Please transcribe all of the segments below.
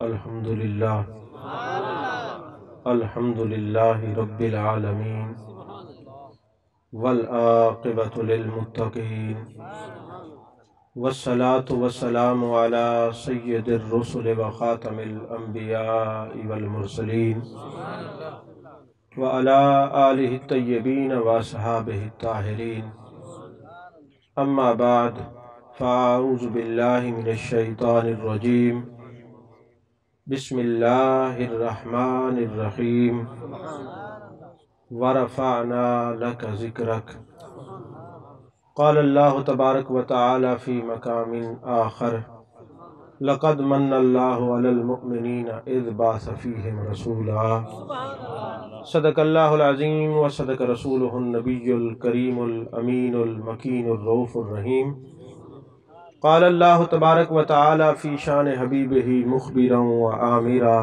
الحمدللہ رب العالمین والعاقبۃ للمتقین والصلاة والسلام علی سید الرسل وخاتم الانبیاء والمرسلین وعلی آلہ الطیبین واصحابہ الطاہرین اما بعد فاعوذ باللہ من الشیطان الرجیم بسم اللہ الرحمن الرحیم ورفعنا لک ذکرک قال اللہ تبارک و تعالی فی مقام آخر لقد من اللہ علی المؤمنین اذ بعث فیہم رسولا صدق اللہ العظیم و صدق رسولہ النبی الکریم الامین المکین الرؤوف الرحیم قال اللہ تبارک و تعالی فی شان حبیبہ مخبرا و آمرا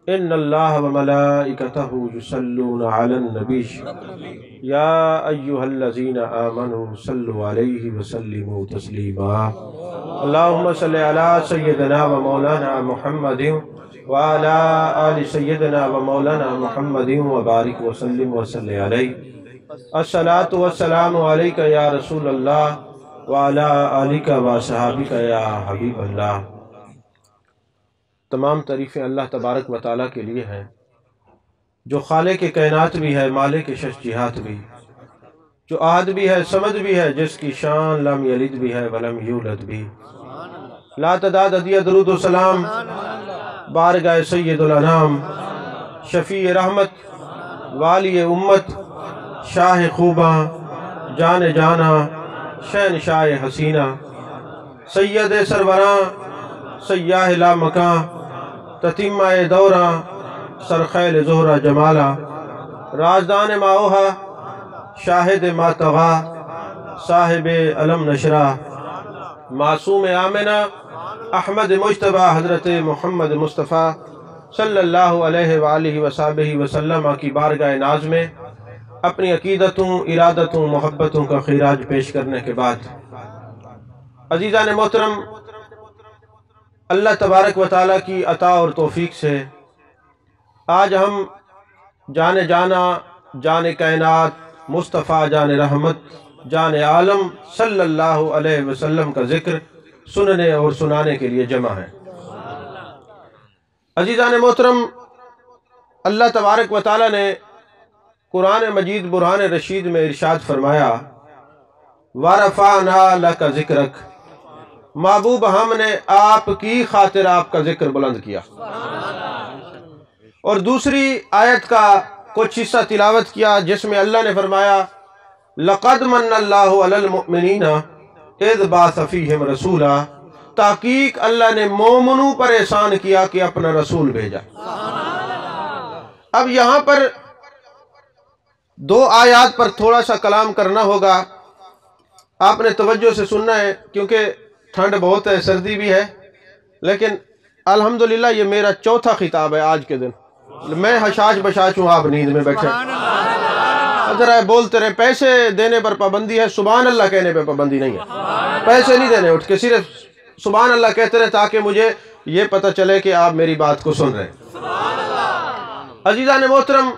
ان اللہ و ملائکتہ یصلون علی النبی یا ایہا الذین آمنوا صلوا علیہ وسلموا تسلیما اللہم صلی علی سیدنا و مولانا محمد وعلی آل سیدنا و مولانا محمد وبارک وسلم وصلی علیہ الصلاة والسلام علیکہ یا رسول اللہ وعلی آلکہ و صحابکہ یا حبیب اللہ۔ تمام تعریفیں اللہ تبارک و تعالیٰ کے لیے ہیں جو خالق کائنات بھی ہے، مالک شش جہات بھی، جو احد بھی ہے، صمد بھی ہے، جس کی شان لم یلد بھی ہے ولم یولد بھی۔ لا تعداد عدیہ درود و سلام بارگاہ سید الانام، شفیع رحمت، والی امت، شاہ خوباں، جان جانا، شہنشاہ حسینہ، سید سروراں، سیاہ لا مکاں، تتیمہ دوراں، سرخیل زہرہ جمالہ، رازدان ماؤہا، شاہد ماتغا، صاحب علم نشرہ، معصوم آمنہ، احمد مجتبہ حضرت محمد مصطفیٰ صلی اللہ علیہ وآلہ وسلم وسلم کی بارگاہ ناز میں اپنی عقیدتوں، ارادتوں، محبتوں کا خراج پیش کرنے کے بعد عزیزان محترم، اللہ تبارک و تعالیٰ کی عطا اور توفیق سے آج ہم جان جانا، جان کائنات، مصطفیٰ جان رحمت، جان عالم صلی اللہ علیہ وسلم کا ذکر سننے اور سنانے کے لیے جمع ہیں۔ عزیزان محترم، اللہ تبارک و تعالیٰ نے قرآن مجید برہان رشید میں ارشاد فرمایا وَرَفَعْنَا لَكَ ذِكْرَكَ، محبوب ہم نے آپ کی خاطر آپ کا ذکر بلند کیا۔ اور دوسری آیت کا کچھ حصہ تلاوت کیا جس میں اللہ نے فرمایا لَقَدْ مَنَّ اللَّهُ عَلَى الْمُؤْمِنِينَ اِذْ بَعَثَ فِيهِمْ رَسُولًا، تحقیق اللہ نے مومنوں پر احسان کیا کہ اپنا رسول بھیجا۔ اب یہاں پر دو آیات پر تھوڑا سا کلام کرنا ہوگا، آپ نے توجہ سے سننا ہے کیونکہ ٹھنڈ بہت ہے، سردی بھی ہے، لیکن الحمدللہ یہ میرا چوتھا خطاب ہے آج کے دن۔ میں حشاش بشاش ہوں، آپ نیند میں بیٹھے ذرا بولتے رہے۔ پیسے دینے پر پابندی ہے، سبحان اللہ کہنے پہ پابندی نہیں ہے۔ پیسے نہیں دینے، اٹھ کے صرف سبحان اللہ کہتے رہے تاکہ مجھے یہ پتہ چلے کہ آپ میری بات کو سن رہے ہیں۔ عزیزان محترم،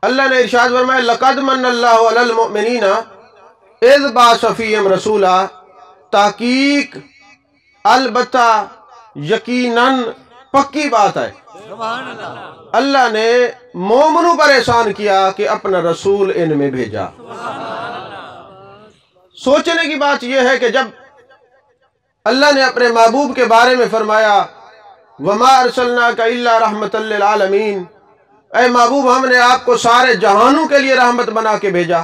اللہ نے ارشاد فرمایا لَقَدْ مَنَّ اللَّهُ عَلَى الْمُؤْمِنِينَ اِذْ بَعَثَ فِيهِمْ رَسُولًا، تحقیق، البتہ، یقیناً، پکی بات ہے، اللہ نے مومنوں پر احسان کیا کہ اپنا رسول ان میں بھیجا۔ سوچنے کی بات یہ ہے کہ جب اللہ نے اپنے محبوب کے بارے میں فرمایا وَمَا أَرْسَلْنَاكَ إِلَّا رَحْمَةً لِّلْعَالَمِينَ، اے محبوب ہم نے آپ کو سارے جہانوں کے لیے رحمت بنا کے بھیجا،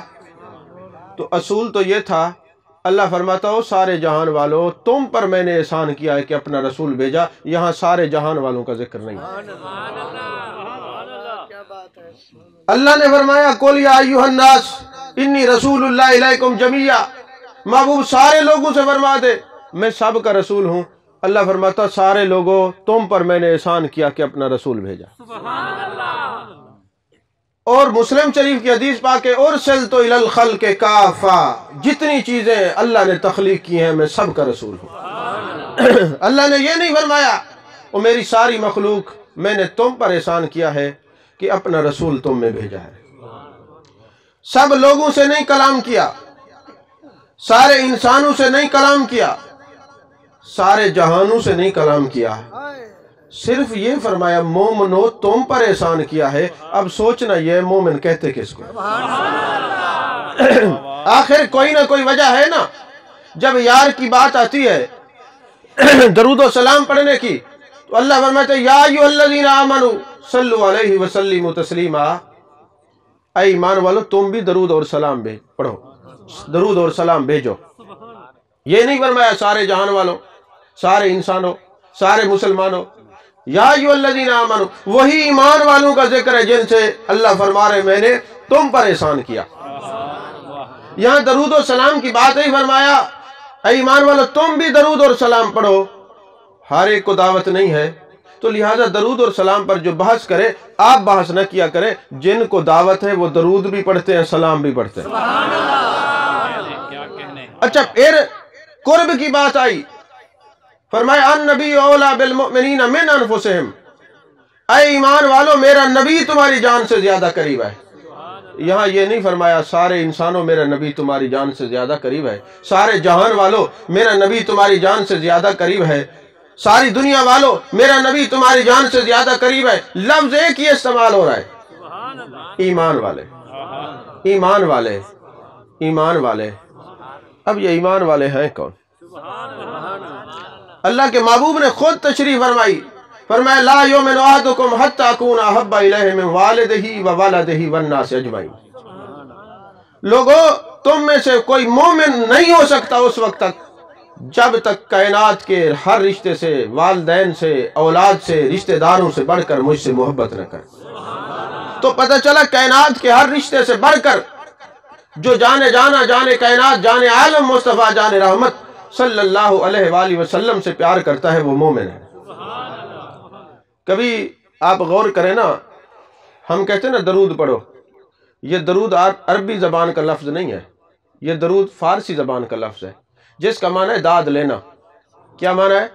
تو اصول تو یہ تھا، اللہ فرماتا ہو سارے جہان والوں تم پر میں نے احسان کیا ہے کہ اپنا رسول بھیجا۔ یہاں سارے جہان والوں کا ذکر نہیں۔ اللہ نے فرمایا قُلْ يَا أَيُّهَا النَّاسُ إِنِّي رَسُولُ اللَّهِ إِلَيْكُمْ جَمِيعًا، محبوب سارے لوگوں سے فرما دے میں سب کا رسول ہوں۔ اللہ فرماتا سارے لوگوں تم پر میں نے احسان کیا کہ اپنا رسول بھیجا۔ اور مسلم شریف کی حدیث پاک ہے ارسلت الی الخلق کافہ، جتنی چیزیں اللہ نے تخلیق کی ہیں میں سب کا رسول ہوں۔ اللہ نے یہ نہیں فرمایا اور میری ساری مخلوق میں نے تم پر احسان کیا ہے کہ اپنا رسول تم میں بھیجا ہے۔ سب لوگوں سے نہیں کلام کیا، سارے انسانوں سے نہیں کلام کیا، سارے جہانوں سے نہیں کلام کیا، صرف یہ فرمایا مومنو تم پر احسان کیا ہے۔ اب سوچنا یہ مومن کہتے کس کو؟ آخر کوئی نہ کوئی وجہ ہے نا۔ جب یار کی بات آتی ہے درود و سلام پڑھنے کی تو اللہ فرماتے ہیں یا ایھا الذین آمنوا صلوا علیہ وسلموا تسلیما، اے ایمان والو تم بھی درود اور سلام پڑھو، درود اور سلام بھیجو۔ یہ نہیں فرمایا سارے جہان والوں، سارے انسانوں، سارے مسلمانوں۔ یا ایھا الذین آمنوا وہی ایمان والوں کا ذکر ہے جن سے اللہ فرما رہے میں نے تم پر احسان کیا۔ یہاں درود و سلام کی بات ہی فرمایا اے ایمان والو تم بھی درود اور سلام پڑھو۔ ہر ایک کو دعوت نہیں ہے تو لہٰذا درود اور سلام پر جو بحث کرے آپ بحث نہ کیا کریں، جن کو دعوت ہے وہ درود بھی پڑھتے ہیں سلام بھی پڑھتے ہیں۔ اچھا پھر قرب کی بات آئی، فرمایا النبی اولیٰ بالمؤمنین من انفسہم، اے ایمان والو میرا نبی تمہاری جان سے زیادہ قریب ہے۔ یہاں یہ نہیں فرمایا سارے انسانوں میرا نبی تمہاری جان سے زیادہ قریب ہے، سارے جہان والوں میرا نبی تمہاری جان سے زیادہ قریب ہے، ساری دنیا والوں میرا نبی تمہاری جان سے زیادہ قریب ہے۔ لفظ ایک ہی استعمال ہو رہا ہے، ایمان والے، ایمان والے، ایمان والے۔ اب یہ ایمان والے ہیں کون؟ اللہ کے محبوب نے خود تشریح فرمائی، فرمایا لا یؤمن احدکم حتی اکون احب الیہ من والدہ وولدہ والناس اجمعین۔ لوگوں تم میں سے کوئی مومن نہیں ہو سکتا اس وقت تک جب تک کائنات کے ہر رشتے سے، والدین سے، اولاد سے، رشتہ داروں سے بڑھ کر مجھ سے محبت نہ کر۔ تو پتہ چلا کائنات کے ہر رشتے سے بڑھ کر جو جانے جانا، جانے کائنات، جانے عالم مصطفیٰ، جانے رحمت صلی اللہ علیہ وآلہ وسلم سے پیار کرتا ہے وہ مومن ہے۔ کبھی آپ غور کریں نا، ہم کہتے ہیں نا درود پڑھو، یہ درود عربی زبان کا لفظ نہیں ہے، یہ درود فارسی زبان کا لفظ ہے جس کا معنی ہے داد لینا۔ کیا معنی ہے؟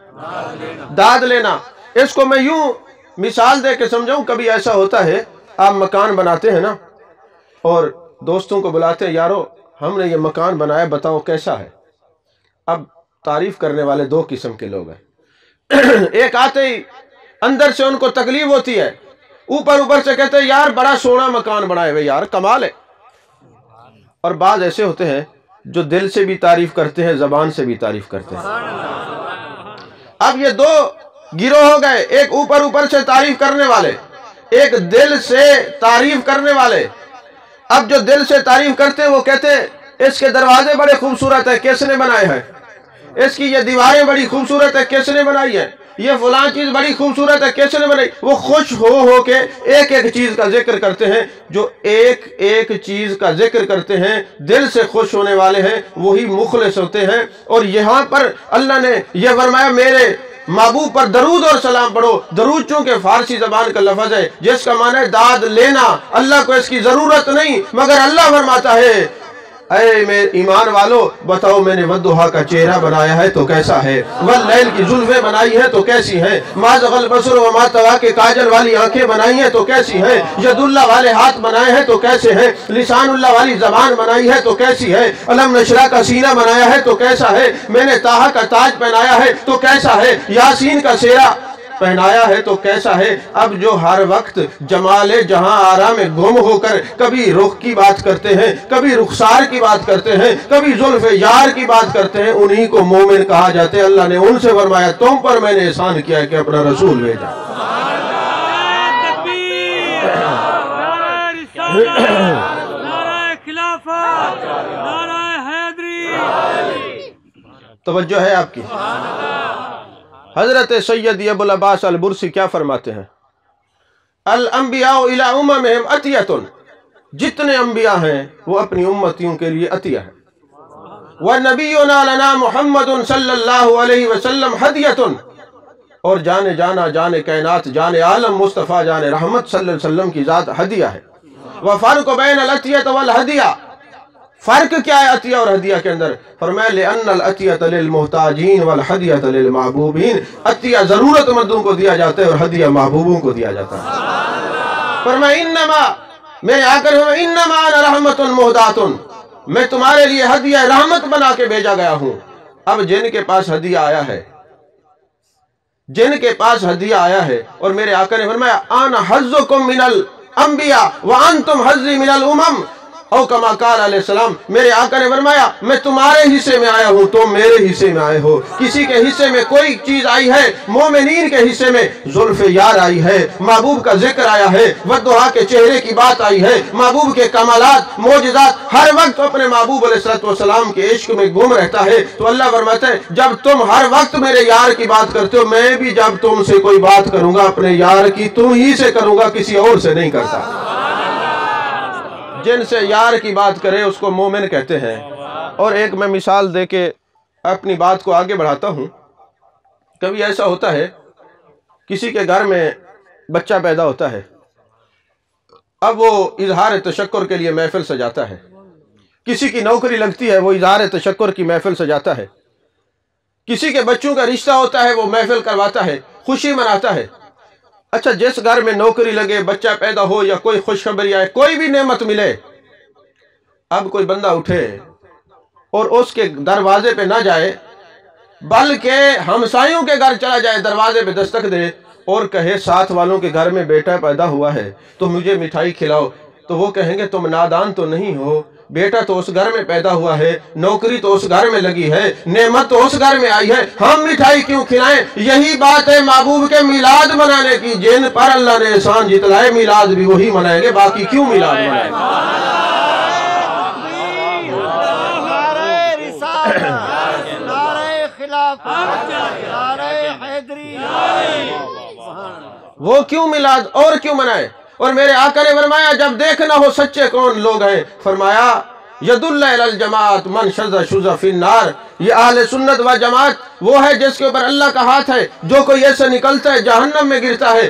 داد لینا۔ اس کو میں یوں مثال دے کے سمجھاؤں، کبھی ایسا ہوتا ہے آپ مکان بناتے ہیں نا اور دوستوں کو بلاتے ہیں یارو ہم نے یہ مکان بنایا بتاؤ کیسا ہے۔ اب تعریف کرنے والے دو قسم کے لوگ ہیں، ایک آتے ہی اندر سے ان کو تکلیف ہوتی ہے، اوپر سے کہتے ہیں یار بڑا سونا مکان بنائے ہوئے یار کمال ہے، اور بعض ایسے ہوتے ہیں جو دل سے بھی تعریف کرتے ہیں زبان سے بھی تعریف کرتے ہیں۔ اب یہ دو گروہ ہو گئے، ایک اوپر سے تعریف کرنے والے، ایک دل سے تعریف کرنے والے۔ اب جو دل سے تعریف کرتے ہیں وہ کہتے ہیں اس کے دروازے بڑے خوبصورت ہیں، کس نے بنائے ہیں؟ اس کی یہ دیواریں بڑی خوبصورت ہیں، کس نے بنائی ہے؟ یہ فلاں چیز بڑی خوبصورت ہے، کس نے بنائی؟ وہ خوش ہو کے ایک ایک چیز کا ذکر کرتے ہیں۔ جو ایک ایک چیز کا ذکر کرتے ہیں، دل سے خوش ہونے والے ہیں، وہی مخلص ہوتے ہیں۔ اور یہاں پر اللہ نے یہ فرمایا میرے محبوب پر درود اور سلام پڑھو۔ درود چونکہ فارسی زبان کا لفظ ہے جس کا معنی ہے داد لینا، اللہ کو اس کی ضرورت نہیں، مگر اللہ فرماتا ہے اے میرے ایمان والو بتاؤ میں نے والضحیٰ کا چہرہ بنایا ہے تو کیسا ہے، واللیل کی زلفیں بنائی ہیں تو کیسی ہیں، ما زغ البصر وما طغیٰ کے کاجل والی آنکھیں بنائی ہیں تو کیسی ہیں، ید اللہ والے ہاتھ بنائے ہیں تو کیسے ہیں، لسان اللہ والی زبان بنائی ہے تو کیسی ہے، علم نشرہ کا سینہ بنایا ہے تو کیسا ہے، میں نے طٰہٰ کا تاج پہنایا ہے تو کیسا ہے، یاسین کا سیرہ پہنایا ہے تو کیسا ہے۔ اب جو ہر وقت جمال جہاں آرا میں گم ہو کر کبھی رخ کی بات کرتے ہیں، کبھی رخسار کی بات کرتے ہیں، کبھی زلف یار کی بات کرتے ہیں، انہی کو مومن کہا جاتے ہیں۔ اللہ نے ان سے فرمایا تم پر میں نے احسان کیا ہے کہ اپنا رسول بھیجا۔ توجہ ہے آپ کی؟ حضرت سید ابو العباس البرسی کیا فرماتے ہیں؟ الانبیاء الی اممہم عطیۃ، جتنے انبیاء ہیں وہ اپنی امتیوں کے لیے عطیہ ہیں۔ وَنَبِيُّنَا لَنَا مُحَمَّدٌ صلی اللہ علیہ وسلم ہدیۃ، اور جانے جانا، جانے کائنات، جانے عالم مصطفیٰ، جانے رحمت صلی اللہ علیہ وسلم کی ذات ہدیہ ہے۔ وَفَرْقُ بَيْنَ الْعَطِیَّةِ وَالْہَدیہ، فرق کیا ہے عطیہ اور ہدیہ کے اندر؟ فرمایا لِأَنَّ الْعَطِيَّةَ لِلْمُحْتَاجِينَ وَالْهَدِيَّةَ لِلْمَحْبُوبِينَ، عطیہ ضرورت مندوں کو دیا جاتا ہے اور ہدیہ محبوبوں کو دیا جاتا ہے۔ فرمایا انما، میرے آقا نے فرمایا انما انا رحمت مہدات، میں تمہارے لیے ہدیہ رحمت بنا کے بھیجا گیا ہوں۔ اب جن کے پاس ہدیہ آیا ہے، جن کے پاس ہدیہ آیا ہے، اور میرے آقا نے فرمایا انا حظکم من الانبیاء وانتم حظی من الامم، او کما قال علیہ السلام، میرے آقا نے فرمایا میں تمہارے حصے میں آیا ہوں، تم میرے حصے میں آئے ہو۔ کسی کے حصے میں کوئی چیز آئی ہے، مومنین کے حصے میں زلف یار آئی ہے، محبوب کا ذکر آیا ہے، والضحیٰ کے چہرے کی بات آئی ہے، محبوب کے کمالات، معجزات، ہر وقت اپنے محبوب علیہ السلام کے عشق میں گم رہتا ہے۔ تو اللہ فرماتا ہے جب تم ہر وقت میرے یار کی بات کرتے ہو، میں بھی جب تم سے کوئی بات کروں گا اپنے یار کی تم ہی سے کروں گا، کسی اور سے نہیں کرتا۔ جن سے یار کی بات کرے اس کو مومن کہتے ہیں۔ اور ایک میں مثال دے کے اپنی بات کو آگے بڑھاتا ہوں۔ کبھی ایسا ہوتا ہے کسی کے گھر میں بچہ پیدا ہوتا ہے، اب وہ اظہار تشکر کے لیے محفل سجاتا ہے۔ کسی کی نوکری لگتی ہے، وہ اظہار تشکر کی محفل سجاتا ہے۔ کسی کے بچوں کا رشتہ ہوتا ہے، وہ محفل کرواتا ہے، خوشی مناتا ہے۔ اچھا، جس گھر میں نوکری لگے، بچہ پیدا ہو یا کوئی خوشخبری آئے، کوئی بھی نعمت ملے، اب کوئی بندہ اٹھے اور اس کے دروازے پہ نہ جائے بلکہ ہمسایوں کے گھر چلا جائے، دروازے پہ دستک دے اور کہے ساتھ والوں کے گھر میں بیٹا پیدا ہوا ہے تو مجھے مٹھائی کھلاؤ، تو وہ کہیں گے تم نادان تو نہیں ہو، بیٹا تو اس گھر میں پیدا ہوا ہے، نوکری تو اس گھر میں لگی ہے، نعمت تو اس گھر میں آئی ہے، ہم مٹھائی کیوں کھلائیں؟ یہی بات ہے محبوب کے میلاد منانے کی، جن پر اللہ نے احسان جتلائے میلاد بھی وہی منائیں گے، باقی کیوں میلاد منائیں گے؟ وہ کیوں میلاد اور کیوں منائے؟ اور میرے آقا نے فرمایا جب دیکھنا ہو سچے کون لوگ ہیں، فرمایا ید اللہ علی الجماعت من شذ شذ فی النار، یہ اہل سنت و جماعت وہ ہے جس کے اوپر اللہ کا ہاتھ ہے، جو کوئی ایسے نکلتا ہے جہنم میں گرتا ہے،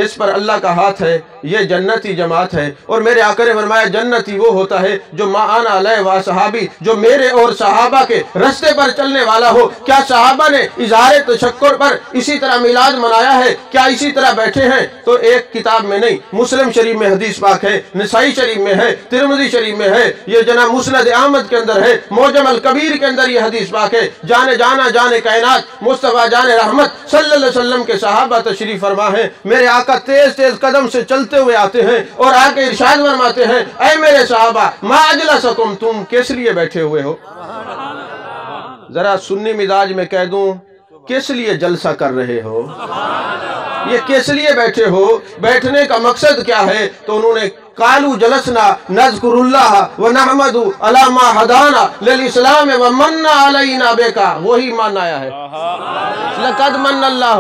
اس پر اللہ کا ہاتھ ہے، یہ جنتی جماعت ہے۔ اور میرے آقا نے فرمایا جنتی وہ ہوتا ہے جو ما انا علیہ و صحابی، جو میرے اور صحابہ کے رستے پر چلنے والا ہو۔ کیا صحابہ نے اظہار تشکر پر اسی طرح میلاد منایا ہے؟ کیا اسی طرح بیٹھے ہیں؟ تو ایک کتاب میں نہیں، مسلم شریف میں حدیث پاک ہے، نسائی شریف میں ہے، ترمذی شریف میں ہے، یہ جناب مسند احمد کے اندر ہے، معجم الکبیر کے اندر یہ حدیث پاک ہے۔ جانے جانا جانے کائنات مصطفیٰ جان رحمت صلی اللہ علیہ وسلم کے صحابہ تشریف فرما ہیں، میرے آقا تیز تیز قدم سے چلتے ہوئے آتے ہیں اور آ کے ارشاد فرماتے ہیں اے میرے صحابہ ما اجلسکم، تم کس لیے بیٹھے ہوئے ہو؟ ذرا سنی مزاج میں کہہ دوں، کس لیے جلسہ کر رہے ہو؟ یہ کس لیے بیٹھے ہو؟ بیٹھنے کا مقصد کیا ہے؟ تو انہوں نے قالوا جلسنا نذکر اللہ ونحمد علی ما ہدانا للاسلام ومن علینا بکا، وہی مان آیا ہے لقد من اللہ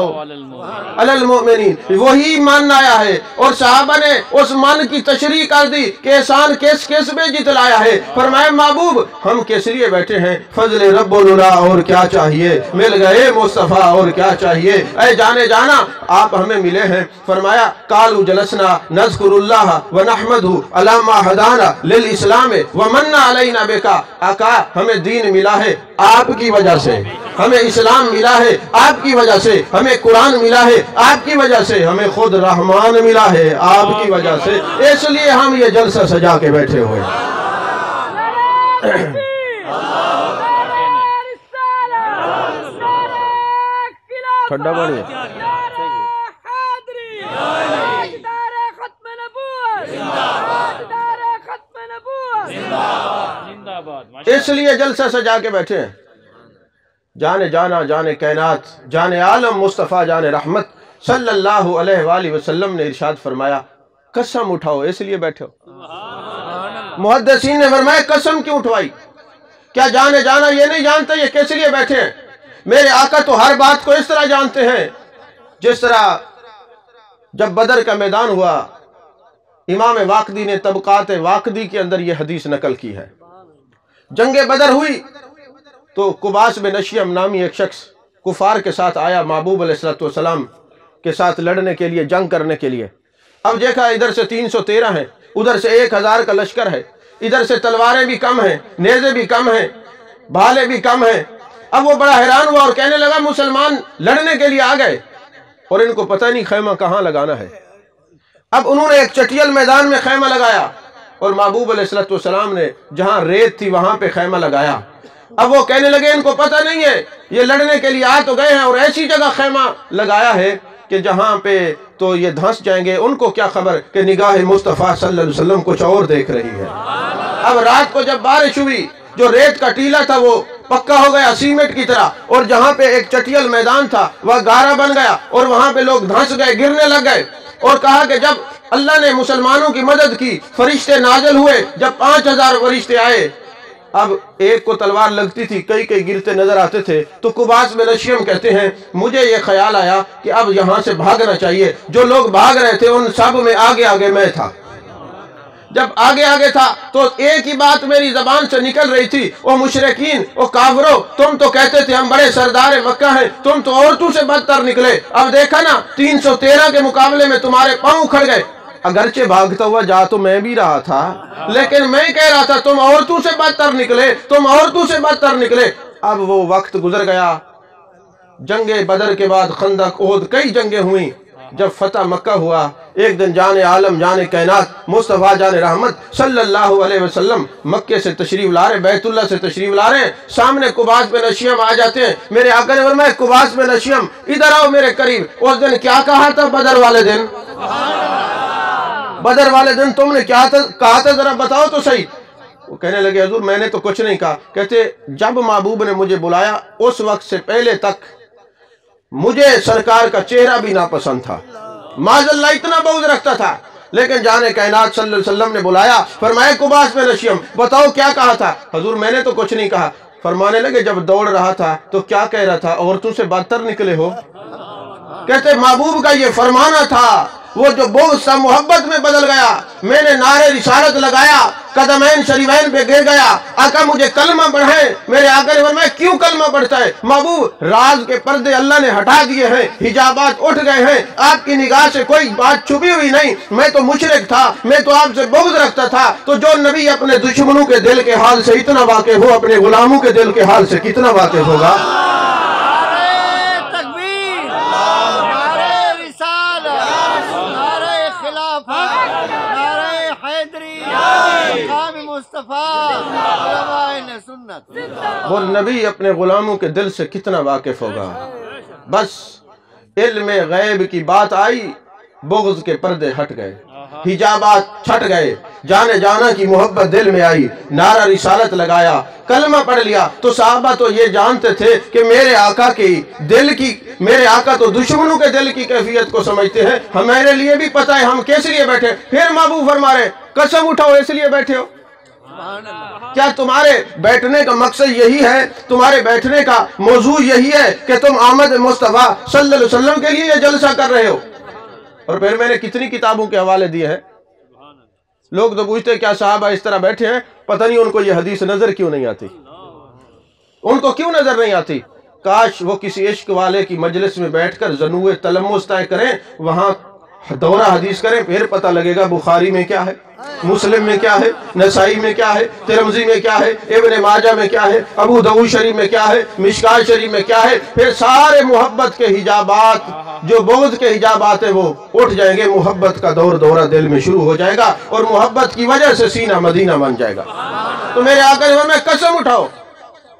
علی المؤمنین، وہی مان آیا ہے۔ اور صحابہ نے اس من کی تشریح کر دی کہ احسان کس کس میں جتلایا ہے۔ فرمایا محبوب ہم کس لیے بیٹھے ہیں؟ فضل رب العلا، اور کیا چاہیے؟ مل گئے مصطفیٰ، اور کیا چاہیے؟ اے جانے جانا آپ ہمیں ملے ہیں۔ فرمایا قالوا جلسنا نذکر اللہ ونحمد علی ما ہدانا للاسلام ومن علینا بکا، آقا ہمیں دین ملا ہے آپ کی وجہ سے، ہمیں اسلام ملا ہے آپ کی وجہ سے، ہمیں قرآن ملا ہے آپ کی وجہ سے، ہمیں خود رحمان ملا ہے آپ کی وجہ سے، اس لیے ہم یہ جلسہ سجا کے بیٹھے ہوئے ہیں۔ ٹھنڈا پانی ہے۔ اس لیے جلسہ سجا کے بیٹھے ہیں۔ جانے جانا جانے کائنات جانے عالم مصطفیٰ جان رحمت صلی اللہ علیہ وآلہ وسلم نے ارشاد فرمایا قسم اٹھاؤ، اس لیے بیٹھے ہو۔ محدثین نے فرمایا قسم کیوں اٹھوائی؟ کیا جانے جانا یہ نہیں جانتے یہ کس لیے بیٹھے ہیں؟ میرے آقا تو ہر بات کو اس طرح جانتے ہیں جس طرح جب بدر کا میدان ہوا، امام واقدی نے طبقات واقدی کے اندر یہ حدیث نقل کی ہے۔ جنگ بدر ہوئی تو قباس بن اشیم نامی ایک شخص کفار کے ساتھ آیا محبوب علیہ السلام کے ساتھ لڑنے کے لیے، جنگ کرنے کے لیے۔ اب دیکھا ادھر سے 313 ہیں، ادھر سے 1000 کا لشکر ہے، ادھر سے تلواریں بھی کم ہیں، نیزے بھی کم ہیں، بھالے بھی کم ہیں۔ اب وہ بڑا حیران ہوا اور کہنے لگا مسلمان لڑنے کے لیے آ گئے اور ان کو پتہ نہیں خیمہ کہاں لگانا ہے۔ اب انہوں نے ایک چٹیل میدان میں خیمہ لگایا اور محبوب علیہ السلام نے جہاں ریت تھی وہاں پہ خیمہ لگایا۔ اب وہ کہنے لگے ان کو پتہ نہیں ہے، یہ لڑنے کے لیے آ تو گئے ہیں اور ایسی جگہ خیمہ لگایا ہے کہ جہاں پہ تو یہ دھنس جائیں گے، ان کو کیا خبر کہ نگاہ مصطفیٰ صلی اللہ علیہ وسلم کچھ اور دیکھ رہی ہے۔ اب رات کو جب بارش ہوئی، جو ریت کا ٹیلا تھا وہ پکا ہو گیا سیمنٹ کی طرح، اور جہاں پہ ایک چٹیل میدان تھا وہ گارا بن گیا اور وہاں پہ لوگ دھنس گئے، گرنے لگ گئے۔ اور کہا کہ جب اللہ نے مسلمانوں کی مدد کی، فرشتے نازل ہوئے، جب 5000 فرشتے آئے، اب ایک کو تلوار لگتی تھی، کئی گرتے نظر آتے تھے، تو قباس بن اشیم کہتے ہیں مجھے یہ خیال آیا کہ اب یہاں سے بھاگنا چاہیے۔ جو لوگ بھاگ رہے تھے ان سب میں آگے میں تھا۔ جب آگے تھا تو ایک ہی بات میری زبان سے نکل رہی تھی، او مشرکین، او کافرو، تم تو کہتے تھے ہم بڑے سردار مکہ ہیں، تم تو عورتوں سے بدتر نکلے۔ اب دیکھا نا 313 کے مقابلے میں تمہارے پاؤں اکھڑ گئے۔ اگرچہ بھاگتا ہوا جا تو میں بھی رہا تھا، لیکن میں کہہ رہا تھا تم عورتوں سے بدتر نکلے، تم عورتوں سے بدتر نکلے۔ اب وہ وقت گزر گیا، جنگ بدر کے بعد خندق، احد، کئی جنگیں ہوئیں۔ جب فتح مکہ ہوا، ایک دن جان عالم، جان کائنات، مصطفیٰ جان رحمت صلی اللہ علیہ وسلم مکے سے تشریف لا رہے، بیت اللہ سے تشریف لا رہے ہیں، سامنے قباس بن اشیم آ جاتے ہیں۔ میرے آقا نے فرمایا قباس بن اشیم ادھر آؤ میرے قریب۔ اس دن کیا کہا تھا بدر والے دن؟ بدر والے دن تم نے کیا کہا تھا ذرا بتاؤ تو صحیح۔ وہ کہنے لگے حضور میں نے تو کچھ نہیں کہا۔ کہتے جب محبوب نے مجھے بلایا اس وقت سے پہلے تک مجھے سرکار کا چہرہ بھی ناپسند تھا، معاذ اللہ اتنا بغض رکھتا تھا، لیکن جان کائنات صلی اللہ علیہ وسلم نے بلایا، فرمایا قباس بن اشیم بتاؤ کیا کہا تھا؟ حضور میں نے تو کچھ نہیں کہا۔ فرمانے لگے جب دوڑ رہا تھا تو کیا کہہ رہا تھا؟ عورتوں سے بدتر نکلے ہو۔ کہتے محبوب کا یہ فرمانا تھا، وہ جو بغض سا محبت میں بدل گیا۔ میں نے نعرے رسالت لگایا، قدمین شریفین پہ گر گیا، آقا مجھے کلمہ پڑھائیں۔ میرے آقا نے فرمایا کیوں کلمہ پڑھتا ہے؟ محبوب راز کے پردے اللہ نے ہٹا دیے ہیں، حجابات اٹھ گئے ہیں، آپ کی نگاہ سے کوئی بات چھپی ہوئی نہیں۔ میں تو مشرک تھا، میں تو آپ سے بغض رکھتا تھا، تو جو نبی اپنے دشمنوں کے دل کے حال سے اتنا واقف ہو، اپنے غلاموں کے دل کے حال سے کتنا واقف ہوگا؟ وہ نبی اپنے غلاموں کے دل سے کتنا واقف ہوگا؟ بس علم غیب کی بات آئی، بغض کے پردے ہٹ گئے، حجابات چھٹ گئے، جانے جانا کی محبت دل میں آئی، نعرہ رسالت لگایا، کلمہ پڑھ لیا۔ تو صحابہ تو یہ جانتے تھے کہ میرے آقا کی دل کی، میرے آقا تو دشمنوں کے دل کی کیفیت کو سمجھتے ہیں، ہمارے لیے بھی پتہ ہے ہم کس لیے بیٹھے۔ پھر محبوب فرما رہے قسم اٹھاؤ اس لیے بیٹھے ہو؟ کیا تمہارے بیٹھنے کا مقصد یہی ہے، تمہارے بیٹھنے کا موضوع یہی ہے کہ تم آمد مصطفیٰ صلی اللہ علیہ وسلم کے لیے یہ جلسہ کر رہے ہو؟ اور پھر میں نے کتنی کتابوں کے حوالے دیے ہیں۔ لوگ تو پوچھتے ہیں کیا صحابہ اس طرح بیٹھے ہیں، پتہ نہیں ان کو یہ حدیث نظر کیوں نہیں آتی، ان کو کیوں نظر نہیں آتی۔ کاش وہ کسی عشق والے کی مجلس میں بیٹھ کر زنوء تلمس طے کریں، وہاں دورہ حدیث کریں، پھر پتہ لگے گا بخاری میں کیا ہے، مسلم میں کیا ہے، نسائی میں کیا ہے، ترمذی میں کیا ہے، ابن ماجہ میں کیا ہے، ابو داؤد شریف میں کیا ہے، مشکات شریف میں کیا ہے۔ پھر سارے محبت کے حجابات، جو بغض کے حجابات ہیں وہ اٹھ جائیں گے، محبت کا دورہ دل میں شروع ہو جائے گا اور محبت کی وجہ سے سینہ مدینہ بن جائے گا۔ تو میرے آقا نے فرمایا قسم اٹھاؤ۔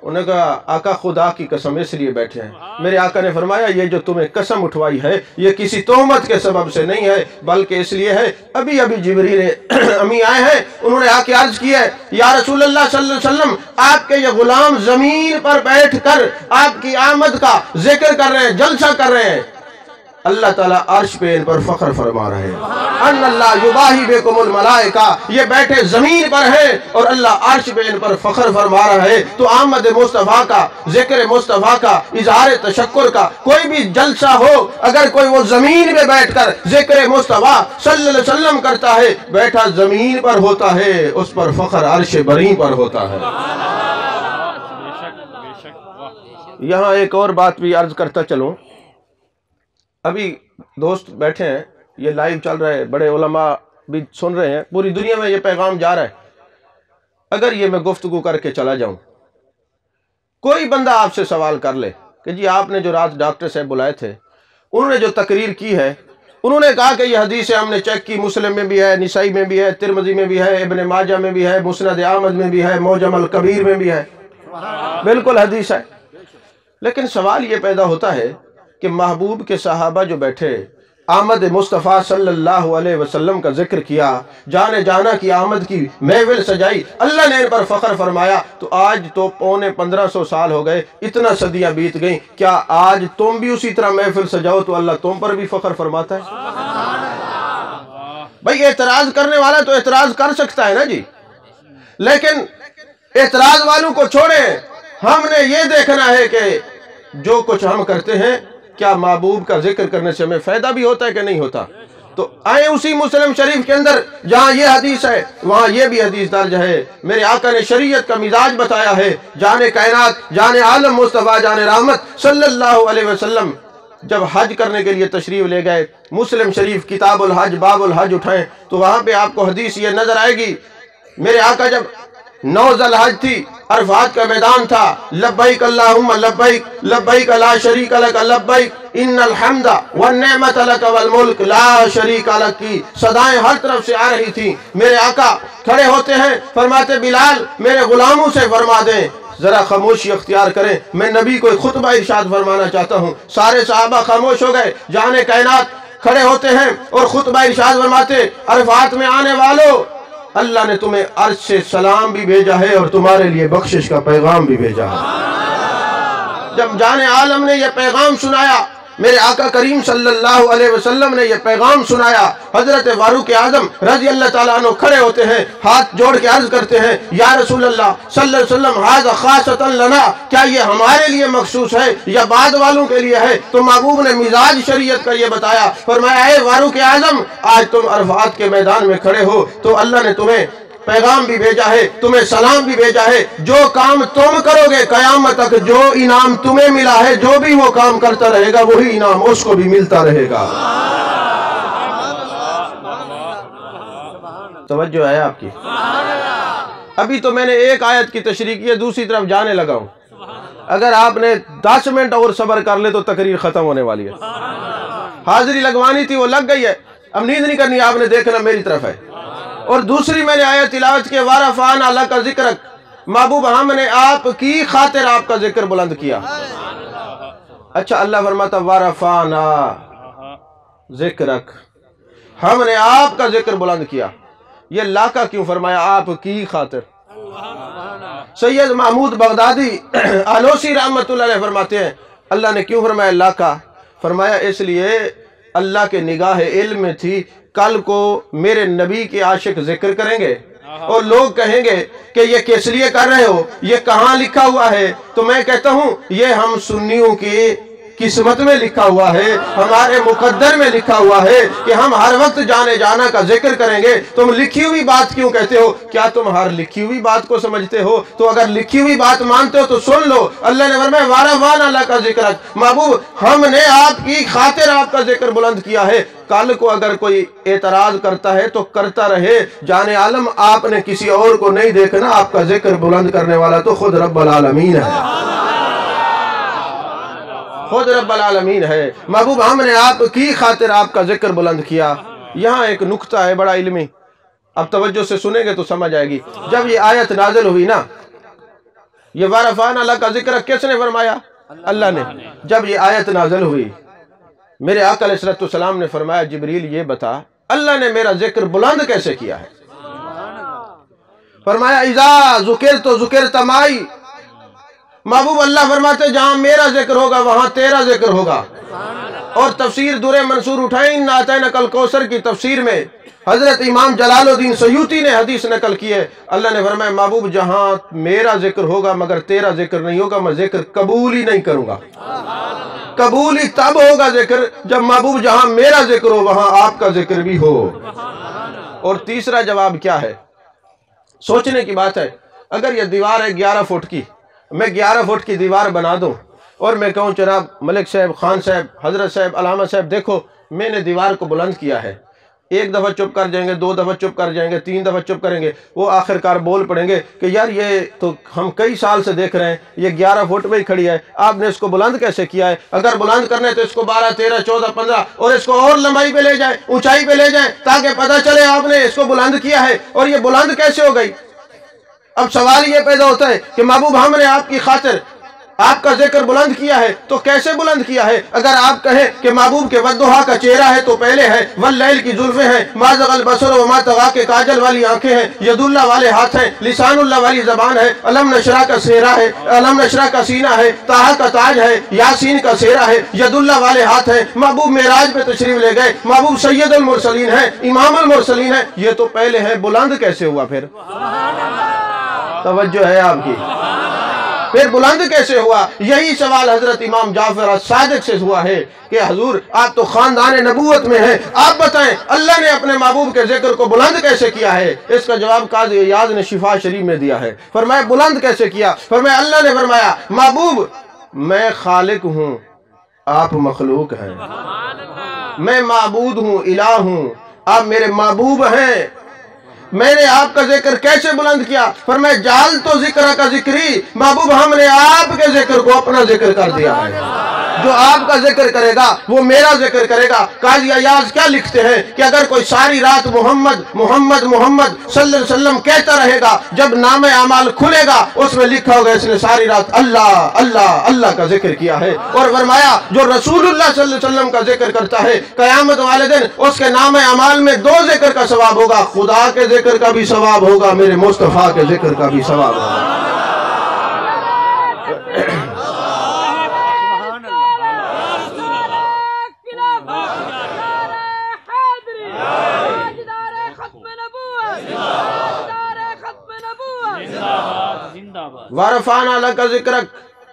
انہوں نے کہا آقا خدا کی قسم اس لیے بیٹھے ہیں۔ میرے آقا نے فرمایا یہ جو تمہیں قسم اٹھوائی ہے یہ کسی تہمت کے سبب سے نہیں ہے، بلکہ اس لیے ہے ابھی جبریل امی آئے ہیں، انہوں نے آ کے عرض کی ہے یا رسول اللہ صلی اللہ علیہ وسلم آپ کے یہ غلام زمین پر بیٹھ کر آپ کی آمد کا ذکر کر رہے ہیں، جلسہ کر رہے ہیں۔ اللہ تعالیٰ عرش پہ ان پر فخر فرما رہے ہیں، ان اللہ یباہی بکم الملائکہ، یہ بیٹھے زمین پر ہیں اور اللہ عرش پہ ان پر فخر فرما رہا ہے۔ تو آمد مصطفیٰ کا، ذکر مصطفیٰ کا، اظہار تشکر کا کوئی بھی جلسہ ہو، اگر کوئی وہ زمین پہ بیٹھ کر ذکر مصطفیٰ صلی اللہ علیہ وسلم کرتا ہے، بیٹھا زمین پر ہوتا ہے، اس پر فخر عرش بری پر ہوتا ہے۔ یہاں ایک اور بات بھی عرض کرتا چلوں، ابھی دوست بیٹھے ہیں، یہ لائیو چل رہا ہے، بڑے علماء بھی سن رہے ہیں، پوری دنیا میں یہ پیغام جا رہا ہے اگر یہ میں گفتگو کر کے چلا جاؤں، کوئی بندہ آپ سے سوال کر لے کہ جی آپ نے جو رات ڈاکٹر صاحب بلائے تھے، انہوں نے جو تقریر کی ہے، انہوں نے کہا کہ یہ حدیث ہم نے چیک کی، مسلم میں بھی ہے، نسائی میں بھی ہے، ترمذی میں بھی ہے، ابن ماجہ میں بھی ہے، مسند احمد میں بھی ہے، معجم الکبیر میں بھی ہے، بالکل حدیث ہے۔ لیکن سوال یہ پیدا ہوتا ہے کہ محبوب کے صحابہ جو بیٹھے، آمد مصطفیٰ صلی اللہ علیہ وسلم کا ذکر کیا، جانے جانا کی آمد کی محفل سجائی، اللہ نے ان پر فخر فرمایا، تو آج تو 1500 سال ہو گئے، اتنا صدیاں بیت گئیں، کیا آج تم بھی اسی طرح محفل سجاؤ تو اللہ تم پر بھی فخر فرماتا ہے؟ بھائی اعتراض کرنے والا تو اعتراض کر سکتا ہے نا جی، لیکن اعتراض والوں کو چھوڑیں، ہم نے یہ دیکھنا ہے کہ جو کچھ ہم کرتے ہیں کیا محبوب کا ذکر کرنے سے ہمیں فائدہ بھی ہوتا ہے کہ نہیں ہوتا؟ تو آئیں اسی مسلم شریف کے اندر جہاں یہ حدیث ہے وہاں یہ بھی حدیث درج ہے، میرے آقا نے شریعت کا مزاج بتایا ہے، جان کائنات، جان عالم مصطفیٰ، جان رحمت صلی اللہ علیہ وسلم جب حج کرنے کے لیے تشریف لے گئے، مسلم شریف کتاب الحج باب الحج اٹھائیں تو وہاں پہ آپ کو حدیث یہ نظر آئے گی، میرے آقا جب 9 ذی الحج تھی، عرفات کا میدان تھا، لبیک اللہم لبیک لبیک لا شریک لک لبیک ان الحمد والنعمت لک والملک لا شریک لک کی صدائیں ہر طرف سے آ رہی تھیں، میرے آقا کھڑے ہوتے ہیں، فرماتے بلال میرے غلاموں سے فرما دیں ذرا خاموشی اختیار کریں، میں نبی کو خطبہ ارشاد فرمانا چاہتا ہوں۔ سارے صحابہ خاموش ہو گئے، جان کائنات کھڑے ہوتے ہیں اور خطبہ ارشاد فرماتے، عرفات میں آنے والوں، اللہ نے تمہیں عرش سے سلام بھی بھیجا ہے اور تمہارے لیے بخشش کا پیغام بھی بھیجا ہے۔ جب جان عالم نے یہ پیغام سنایا، میرے آقا کریم صلی اللہ علیہ وسلم نے یہ پیغام سنایا، حضرت فاروق اعظم رضی اللہ تعالیٰ عنہ کھڑے ہوتے ہیں، ہاتھ جوڑ کے عرض کرتے ہیں یا رسول اللہ صلی اللہ علیہ وسلم ھذا خاصۃ لنا، کیا یہ ہمارے لیے مخصوص ہے یا بعد والوں کے لیے ہے؟ تو محبوب نے مزاج شریعت کا یہ بتایا، فرمایا اے فاروق اعظم آج تم عرفات کے میدان میں کھڑے ہو تو اللہ نے تمہیں پیغام بھی بھیجا ہے، تمہیں سلام بھی بھیجا ہے، جو کام تم کرو گے قیامت تک جو انعام تمہیں ملا ہے، جو بھی وہ کام کرتا رہے گا وہی انعام اس کو بھی ملتا رہے گا۔ توجہ ہے آپ کی؟ ابھی تو میں نے ایک آیت کی تشریح کی ہے، دوسری طرف جانے لگا ہوں، اگر آپ نے 10 منٹ اور صبر کر لے تو تقریر ختم ہونے والی ہے۔ حاضری لگوانی تھی وہ لگ گئی ہے، اب نیند نہیں کرنی، آپ نے دیکھنا میری طرف ہے۔ اور دوسری میں نے آیت تلاوت کے وَرَفَعْنَا لَكَ ذِكْرَكَ، محبوب ہم نے آپ کی خاطر آپ کا ذکر بلند کیا۔ اچھا اللہ فرماتا وَرَفَعْنَا ذِكْرَكَ، ہم نے آپ کا ذکر بلند کیا، یہ لا کا کیوں فرمایا؟ آپ کی خاطر۔ سید محمود بغدادی آلوسی رحمت اللہ علیہ فرماتے ہیں اللہ نے کیوں فرمایا لا کا؟ فرمایا اس لیے اللہ کے نگاہ علم میں تھی، کل کو میرے نبی کے عاشق ذکر کریں گے اور لوگ کہیں گے کہ یہ کس لیے کر رہے ہو، یہ کہاں لکھا ہوا ہے؟ تو میں کہتا ہوں یہ ہم سنیوں کی قسمت میں لکھا ہوا ہے، ہمارے مقدر میں لکھا ہوا ہے کہ ہم ہر وقت جانے جانا کا ذکر کریں گے۔ تم لکھی ہوئی بات کیوں کہتے ہو؟ کیا تم ہر لکھی ہوئی بات کو سمجھتے ہو؟ تو اگر لکھی ہوئی بات مانتے ہو تو سن لو، اللہ نے فرمایا وَرَفَعْنَا لَكَ ذِكْرَكَ، محبوب ہم نے آپ کی خاطر آپ کا ذکر بلند کیا ہے، کل کو اگر کوئی اعتراض کرتا ہے تو کرتا رہے، جان عالم آپ نے کسی اور کو نہیں دیکھنا، آپ کا ذکر بلند کرنے والا تو خود رب العالمین ہے، خود رب العالمین ہے۔ محبوب ہم نے آپ کی خاطر آپ کا ذکر بلند کیا۔ یہاں ایک نکتہ ہے بڑا علمی، اب توجہ سے سنیں گے تو سمجھ آئے گی۔ جب یہ آیت نازل ہوئی نا، یہ وَرَفَعْنَا لَكَ ذِكْرَكَ کس نے فرمایا؟ اللہ نے۔ جب یہ آیت نازل ہوئی میرے آقا علیہ السلام نے فرمایا جبریل یہ بتا اللہ نے میرا ذکر بلند کیسے کیا ہے؟ فرمایا اِذَا ذُكِرْتُ ذُكِرْتَ مَعِي، محبوب اللہ فرماتے جہاں میرا ذکر ہوگا وہاں تیرا ذکر ہوگا۔ اور تفسیر در منصور اٹھائیں اِنَّا أَعْطَيْنَاكَ الْكَوْثَرَ کی تفسیر میں حضرت امام جلال الدین سیوطی نے حدیث نقل کی ہے، اللہ نے فرمایا محبوب جہاں میرا ذکر ہوگا مگر تیرا ذکر نہیں ہوگا، میں ذکر قبول ہی نہیں کروں گا۔ قبول ہی تب ہوگا ذکر جب محبوب جہاں میرا ذکر ہو وہاں آپ کا ذکر بھی ہو۔ اور تیسرا جواب کیا ہے؟ سوچنے کی بات ہے، اگر یہ دیوار ہے 11 فٹ کی، میں 11 فٹ کی دیوار بنا دوں اور میں کہوں جناب ملک صاحب، خان صاحب، حضرت صاحب، علامہ صاحب دیکھو میں نے دیوار کو بلند کیا ہے، ایک دفعہ چپ کر جائیں گے، دو دفعہ چپ کر جائیں گے، تین دفعہ چپ کریں گے، وہ آخر کار بول پڑیں گے کہ یار یہ تو ہم کئی سال سے دیکھ رہے ہیں، یہ 11 فٹ میں ہی کھڑی ہے، آپ نے اس کو بلند کیسے کیا ہے؟ اگر بلند کرنے تو اس کو 12 13 14 15 اور اس کو اور لمبائی پہ لے جائیں، اونچائی پہ لے جائیں، تاکہ پتہ چلے آپ نے اس کو بلند کیا ہے، اور یہ بلند کیسے ہو گئی؟ اب سوال یہ پیدا ہوتا ہے کہ محبوب ہم نے آپ کی خاطر آپ کا ذکر بلند کیا ہے، تو کیسے بلند کیا ہے؟ اگر آپ کہیں کہ محبوب کے والضحیٰ کا چہرہ ہے تو پہلے ہے، واللیل کی زلفیں ہیں، ما زغ البصر وما طغیٰ کے کاجل والی آنکھیں ہیں، ید اللہ والے ہاتھ ہیں، لسان اللہ والی زبان ہے، علم نشرہ کا سہرہ ہے، علم نشرہ کا سینہ ہے، طٰہٰ کا تاج ہے، یاسین کا سہرہ ہے، ید اللہ والے ہاتھ ہیں، محبوب معراج پہ تشریف لے گئے، محبوب سید المرسلین ہیں، امام المرسلین ہیں، یہ تو پہلے ہیں، بلند کیسے ہوا پھر؟ توجہ ہے آپ کی؟ پھر بلند کیسے ہوا؟ یہی سوال حضرت امام جعفر الصادق سے ہوا ہے کہ حضور آپ تو خاندان نبوت میں ہیں، آپ بتائیں اللہ نے اپنے محبوب کے ذکر کو بلند کیسے کیا ہے؟ اس کا جواب قاضی ایاز نے شفا شریف میں دیا ہے، فرمایا بلند کیسے کیا؟ فرمایا اللہ نے فرمایا محبوب میں خالق ہوں، آپ مخلوق ہیں، میں معبود ہوں، الہ ہوں، آپ میرے محبوب ہیں، میں نے آپ کا ذکر کیسے بلند کیا؟ فرمایا جعل تو ذکر کا ذکری، محبوب ہم نے آپ کے ذکر کو اپنا ذکر کر دیا ہے، جو آپ کا ذکر کرے گا وہ میرا ذکر کرے گا۔ قاضی ایاز کیا لکھتے ہیں کہ اگر کوئی ساری رات محمد محمد محمد صلی اللہ علیہ وسلم کہتا رہے گا، جب نام اعمال کھلے گا اس میں لکھا ہوگا اس نے ساری رات اللہ اللہ اللہ کا ذکر کیا ہے، اور فرمایا جو رسول اللہ صلی اللہ علیہ وسلم کا ذکر کرتا ہے قیامت والے دن اس کے نام اعمال میں 2 ذکر کا ثواب ہوگا، خدا کے ذکر کا بھی ثواب ہوگا، میرے مصطفیٰ کے ذکر کا بھی ثواب ہوگا۔ وَرَفَعْنَا لَكَ ذِكْرَكَ،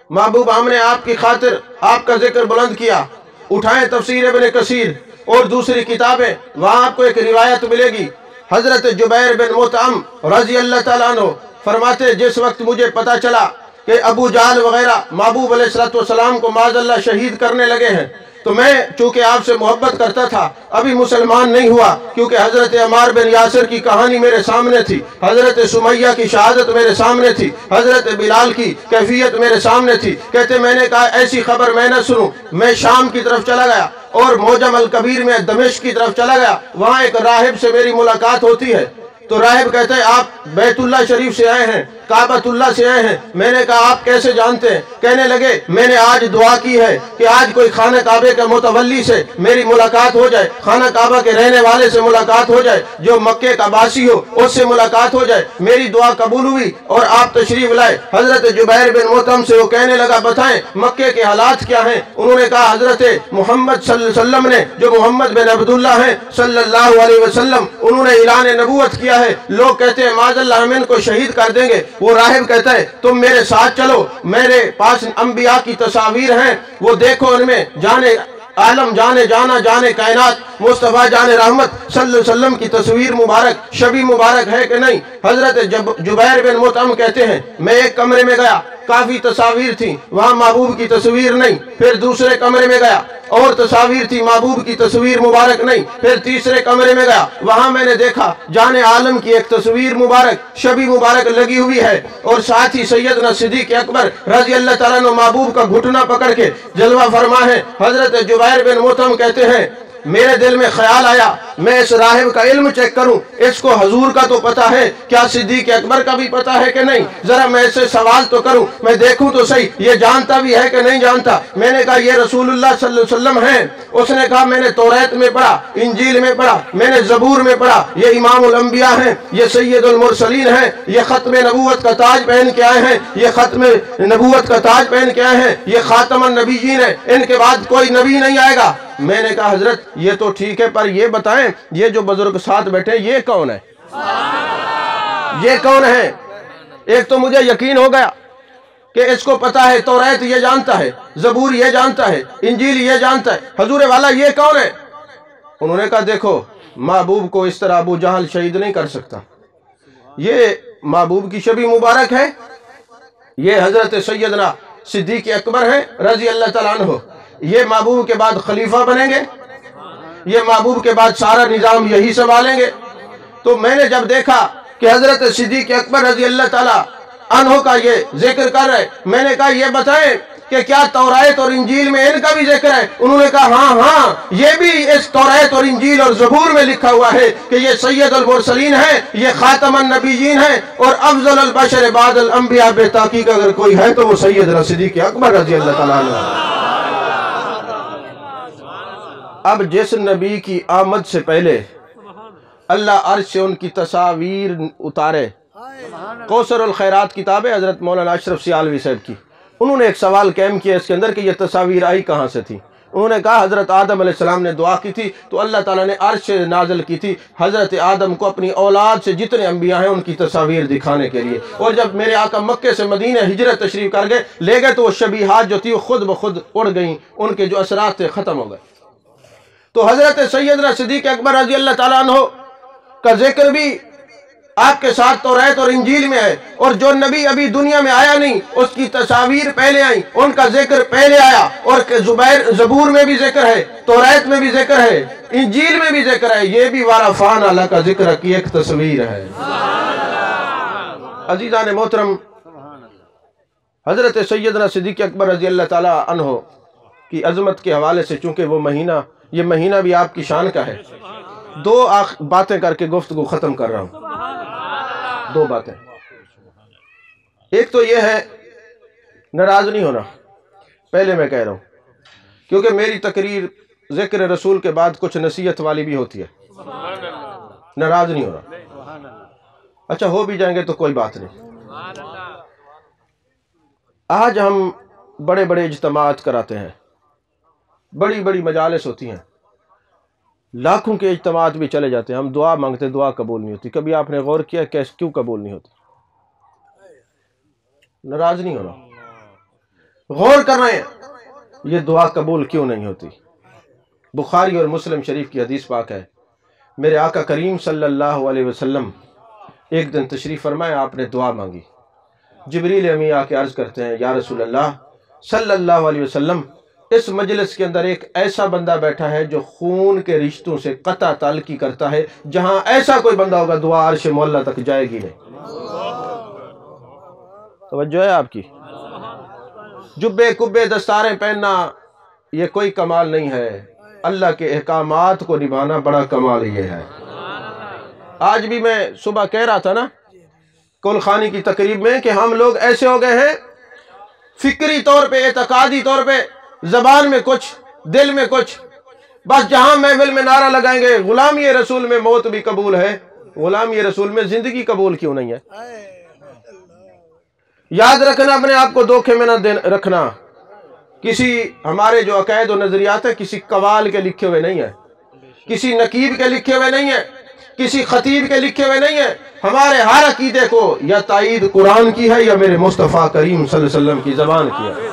محبوب ہم نے آپ کی خاطر آپ کا ذکر بلند کیا۔ اٹھائیں تفسیر ابن کثیر اور دوسری کتابیں، وہاں آپ کو ایک روایت ملے گی، حضرت جبیر بن مطعم رضی اللہ تعالیٰ عنہ فرماتے جس وقت مجھے پتا چلا کہ ابو جہل وغیرہ محبوب علیہ السلام کو معاذ اللہ شہید کرنے لگے ہیں، تو میں چونکہ آپ سے محبت کرتا تھا، ابھی مسلمان نہیں ہوا، کیونکہ حضرت عمار بن یاسر کی کہانی میرے سامنے تھی، حضرت سمیہ کی شہادت میرے سامنے تھی، حضرت بلال کی کیفیت میرے سامنے تھی، کہتے میں نے کہا ایسی خبر میں نہ سنوں، میں شام کی طرف چلا گیا اور موجم الکبیر میں دمشق کی طرف چلا گیا، وہاں ایک راہب سے میری ملاقات ہوتی ہے، تو راہب کہتے ہیں آپ بیت اللہ شریف سے آئے ہیں، کعبۃ اللہ سے آئے ہیں؟ میں نے کہا آپ کیسے جانتے ہیں؟ کہنے لگے میں نے آج دعا کی ہے کہ آج کوئی خانہ کعبے کے متولی سے میری ملاقات ہو جائے، خانہ کعبہ کے رہنے والے سے ملاقات ہو جائے، جو مکے کا باسی ہو اس سے ملاقات ہو جائے۔ میری دعا قبول ہوئی اور آپ تشریف لائے۔ حضرت جبیر بن مطعم سے وہ کہنے لگا بتائیں مکے کے حالات کیا ہیں؟ انہوں نے کہا حضرت محمد صلی اللہ علیہ وسلم نے، جو محمد بن عبداللہ ہیں صلی اللہ علیہ وسلم، انہوں نے اعلان نبوت کیا ہے، لوگ کہتے ہیں معاذ اللہ ہم ان کو شہید کر دیں گے۔ وہ راہب کہتا ہے تم میرے ساتھ چلو، میرے پاس انبیاء کی تصاویر ہیں، وہ دیکھو ان میں جانے عالم جانے جانا جانے کائنات مصطفیٰ جان رحمت صلی اللہ علیہ وسلم کی تصویر مبارک شبی مبارک ہے کہ نہیں؟ حضرت جبیر بن مطعم کہتے ہیں میں ایک کمرے میں گیا، کافی تصاویر تھیں، وہاں محبوب کی تصویر نہیں، پھر دوسرے کمرے میں گیا اور تصاویر تھی، محبوب کی تصویر مبارک نہیں، پھر تیسرے کمرے میں گیا، وہاں میں نے دیکھا جان عالم کی ایک تصویر مبارک شبی مبارک لگی ہوئی ہے، اور ساتھ ہی سیدنا صدیق اکبر رضی اللہ تعالیٰ عنہ محبوب کا گھٹنا پکڑ کے جلوہ فرما ہے۔ حضرت جبیر بن مطعم کہتے ہیں میرے دل میں خیال آیا میں اس راہب کا علم چیک کروں، اس کو حضور کا تو پتا ہے، کیا صدیق اکبر کا بھی پتا ہے کہ نہیں؟ ذرا میں اس سے سوال تو کروں، میں دیکھوں تو صحیح یہ جانتا بھی ہے کہ نہیں جانتا۔ میں نے کہا یہ رسول اللہ صلی اللہ علیہ وسلم ہیں؟ اس نے کہا میں نے توریت میں پڑھا، انجیل میں پڑھا، میں نے زبور میں پڑھا، یہ امام الانبیاء ہیں، یہ سید المرسلین ہیں، یہ ختم نبوت کا تاج پہن کے آئے ہیں، یہ ختم نبوت کا تاج پہن کے آئے ہیں، یہ خاتم النبیین ہیں، ان کے بعد کوئی نبی نہیں آئے گا۔ میں نے کہا حضرت یہ تو ٹھیک ہے پر یہ بتائیں یہ جو بزرگ ساتھ بیٹھے یہ کون ہے؟ یہ کون ہے؟ ایک تو مجھے یقین ہو گیا کہ اس کو پتا ہے، توریت یہ جانتا ہے، زبور یہ جانتا ہے، انجیل یہ جانتا ہے، حضور والا یہ کون ہے؟ انہوں نے کہا دیکھو محبوب کو اس طرح ابو جہل شہید نہیں کر سکتا، یہ محبوب کی شبی مبارک ہے، یہ حضرت سیدنا صدیق اکبر ہیں رضی اللہ تعالیٰ عنہ، یہ محبوب کے بعد خلیفہ بنیں گے، یہ محبوب کے بعد سارا نظام یہی سنبھالیں گے؟ تو میں نے جب دیکھا کہ حضرت صدیق اکبر رضی اللہ تعالیٰ عنہ کا یہ ذکر کر رہے، میں نے کہا یہ بتائیں کہ کیا تورات اور انجیل میں ان کا بھی ذکر ہے؟ انہوں نے کہا ہاں یہ بھی اس تورات اور انجیل اور زبور میں لکھا ہوا ہے کہ یہ سید المرسلین ہیں، یہ خاتم النبیین ہیں اور افضل البشر بعد الانبیاء، بے تحقیق اگر کوئی ہے تو وہ سیدنا صدیق اکبر رضی اللہ تعالیٰ عنہ۔ اب جس نبی کی آمد سے پہلے اللہ عرش سے ان کی تصاویر اتارے، کوثر الخیرات کتاب ہے حضرت مولانا اشرف سیالوی صاحب کی، انہوں نے ایک سوال قائم کیا اس کے اندر کہ یہ تصاویر آئی کہاں سے تھی؟ انہوں نے کہا حضرت آدم علیہ السلام نے دعا کی تھی تو اللہ تعالیٰ نے عرش سے نازل کی تھی حضرت آدم کو اپنی اولاد سے جتنے انبیاء ہیں ان کی تصاویر دکھانے کے لیے، اور جب میرے آقا مکے سے مدینہ ہجرت تشریف کر گئے لے گئے تو وہ شبیہات جو تھی وہ خود بخود اڑ گئیں، ان کے جو اثرات تھے ختم ہو گئے۔ تو حضرت سیدنا صدیق اکبر رضی اللہ تعالیٰ عنہ کا ذکر بھی آپ کے ساتھ تورات اور انجیل میں ہے، اور جو نبی ابھی دنیا میں آیا نہیں اس کی تصاویر پہلے آئیں، ان کا ذکر پہلے آیا، اور زبور میں بھی ذکر ہے، تورات میں بھی ذکر ہے، انجیل میں بھی ذکر ہے، یہ بھی وارفان اللہ کا ذکر کی ایک تصویر ہے۔ عزیزان محترم، حضرت سیدنا صدیق اکبر رضی اللہ تعالیٰ عنہ کی عظمت کے حوالے سے چونکہ وہ یہ مہینہ بھی آپ کی شان کا ہے، دو باتیں کر کے گفتگو ختم کر رہا ہوں، دو باتیں۔ ایک تو یہ ہے ناراض نہیں ہونا، پہلے میں کہہ رہا ہوں کیونکہ میری تقریر ذکر رسول کے بعد کچھ نصیحت والی بھی ہوتی ہے، ناراض نہیں ہونا۔ اچھا ہو بھی جائیں گے تو کوئی بات نہیں۔ آج ہم بڑے بڑے اجتماعات کراتے ہیں، بڑی بڑی مجالس ہوتی ہیں، لاکھوں کے اجتماعات بھی چلے جاتے ہیں، ہم دعا مانگتے دعا قبول نہیں ہوتی۔ کبھی آپ نے غور کیا کیوں قبول نہیں ہوتی؟ ناراض نہیں ہونا، غور کر رہے ہیں یہ دعا قبول کیوں نہیں ہوتی۔ بخاری اور مسلم شریف کی حدیث پاک ہے، میرے آقا کریم صلی اللہ علیہ وسلم ایک دن تشریف فرمائے، آپ نے دعا مانگی، جبریل امی آ کے عرض کرتے ہیں یا رسول اللہ صلی اللہ علیہ وسلم، اس مجلس کے اندر ایک ایسا بندہ بیٹھا ہے جو خون کے رشتوں سے قطع تعلقی کرتا ہے، جہاں ایسا کوئی بندہ ہوگا دعا عرش معلیٰ تک جائے گی نہیں۔ توجہ ہے آپ کی؟ جبے کبے دستاریں پہننا یہ کوئی کمال نہیں ہے، اللہ کے احکامات کو نبھانا بڑا کمال یہ ہے۔ آج بھی میں صبح کہہ رہا تھا نا کل خانی کی تقریب میں کہ ہم لوگ ایسے ہو گئے ہیں فکری طور پہ، اعتقادی طور پہ، زبان میں کچھ دل میں کچھ، بس جہاں محفل میں نعرہ لگائیں گے غلامی رسول میں موت بھی قبول ہے، غلامی رسول میں زندگی قبول کیوں نہیں ہے؟ یاد رکھنا، اپنے آپ کو دھوکے میں نہ رکھنا، کسی ہمارے جو عقائد و نظریات ہیں کسی قوال کے لکھے ہوئے نہیں ہیں، کسی نقیب کے لکھے ہوئے نہیں ہیں، کسی خطیب کے لکھے ہوئے نہیں ہیں، ہمارے ہر عقیدے کو یا تائید قرآن کی ہے یا میرے مصطفیٰ کریم صلی اللہ علیہ وسلم کی زبان کی ہے،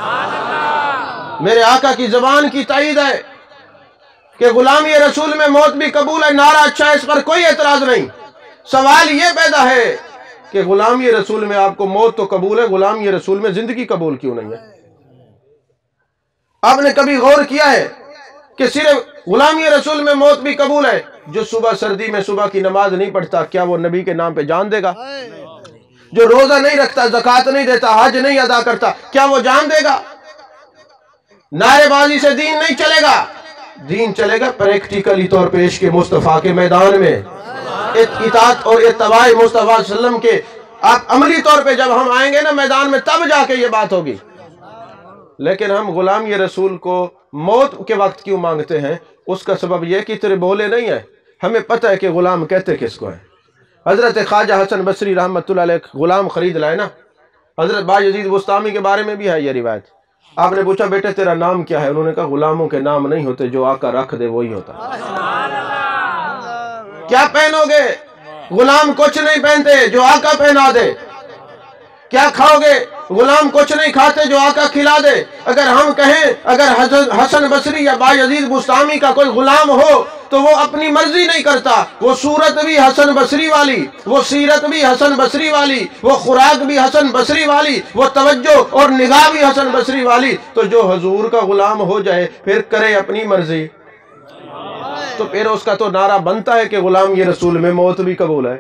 میرے آقا کی زبان کی تائید ہے کہ غلامی رسول میں موت بھی قبول ہے، نعرہ اچھا ہے، اس پر کوئی اعتراض نہیں۔ سوال یہ پیدا ہے کہ غلامی رسول میں آپ کو موت تو قبول ہے، غلامی رسول میں زندگی قبول کیوں نہیں ہے؟ آپ نے کبھی غور کیا ہے کہ صرف غلامی رسول میں موت بھی قبول ہے، جو صبح سردی میں صبح کی نماز نہیں پڑھتا کیا وہ نبی کے نام پہ جان دے گا؟ جو روزہ نہیں رکھتا، زکوٰۃ نہیں دیتا، حج نہیں ادا کرتا، کیا وہ جان دے گا؟ نعرے بازی سے دین نہیں چلے گا، دین چلے گا پریکٹیکلی طور پہ عشق مصطفیٰ کے میدان میں، اطاعت اور اتباع مصطفیٰ صلی اللہ علیہ وسلم کے آپ عملی طور پہ جب ہم آئیں گے نا میدان میں تب جا کے یہ بات ہوگی۔ لیکن ہم غلامی رسول کو موت کے وقت کیوں مانگتے ہیں؟ اس کا سبب یہ کہ تیرے بولے نہیں ہے، ہمیں پتہ ہے کہ غلام کہتے کس کو ہے۔ حضرت خواجہ حسن بصری رحمۃ اللہ علیہ غلام خرید لائے نا، حضرت بایزید بستامی کے بارے میں بھی ہے یہ روایت۔ آپ نے پوچھا بیٹے تیرا نام کیا ہے؟ انہوں نے کہا غلاموں کے نام نہیں ہوتے، جو آقا رکھ دے وہی ہوتا۔ کیا پہنو گے؟ غلام کچھ نہیں پہنتے، جو آقا پہنا دے۔ کیا کھاؤ گے؟ غلام کچھ نہیں کھاتے، جو آقا کھلا دے۔ اگر ہم کہیں اگر حسن بصری یا بایزید بستامی کا کوئی غلام ہو تو وہ اپنی مرضی نہیں کرتا، وہ صورت بھی حسن بصری والی، وہ سیرت بھی حسن بصری والی، وہ خوراک بھی حسن بصری والی، وہ توجہ اور نگاہ بھی حسن بصری والی، تو جو حضور کا غلام ہو جائے پھر کرے اپنی مرضی۔ تو پھر اس کا تو نعرہ بنتا ہے کہ غلام یہ رسول میں موت بھی قبول ہے،